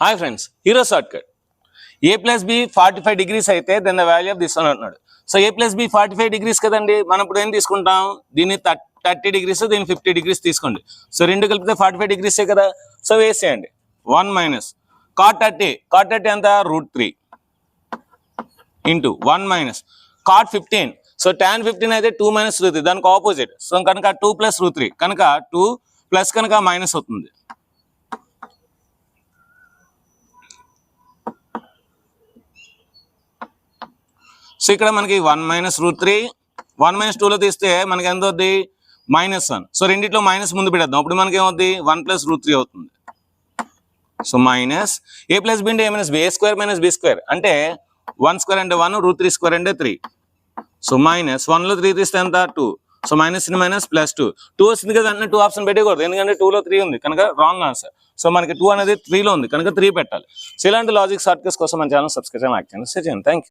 Hi friends, hero short cut. a plus B 45 degrees అయితే then the value of this one అంటున్నాడు. So a plus B 45 degrees కదండి. మనం ఇప్పుడు ఏం తీసుకుంటాం, దీన్ని 30 degrees, దీన్ని 50 degrees తీసుకోండి. సో రెండు కలిపితే 45 degrees కదా. సో వేసేయండి 1 మైనస్ cot 30 ఎంత √3 into 1 minus cot 15. So tan 15 అయితే 2 మైనస్ √3, దానికి ఆపోజిట్. సో కనుక 2 ప్లస్ √3 కనుక 2 ప్లస్ కనుక మైనస్ అవుతుంది. సో ఇక్కడ మనకి 1 మైనస్ √3, 1 మైనస్ 2లో తీస్తే మనకి ఎంత అవుద్ది -1. సో రెండిట్లో మైనస్ ముందు పెడదాం, అప్పుడు మనకి ఏమవుద్ది 1 ప్లస్ √3 అవుతుంది. So minus a plus b అంటే a square minus b square అంటే 1 స్క్వేర్ అంటే 1, √3 స్క్వేర్ అంటే 3. సో మైనస్ 1లో 3 తీస్తే ఎంత 2. సో మైనస్ మైనస్ ప్లస్ 2 వస్తుంది కదా. అంటే 2 ఆప్షన్ పెట్టకూడదు, ఎందుకంటే 2లో 3 ఉంది కనుక రాంగ్ ఆన్సర్. సో మనకి 2 అనేది 3లో ఉంది కనుక 3 పెట్టాలి. సో ఇలాంటి లాజిక్ షార్ట్ కట్స్ కోసం మన ఛానల్ సబ్స్క్రైబ్ చేయండి, థ్యాంక్ యూ.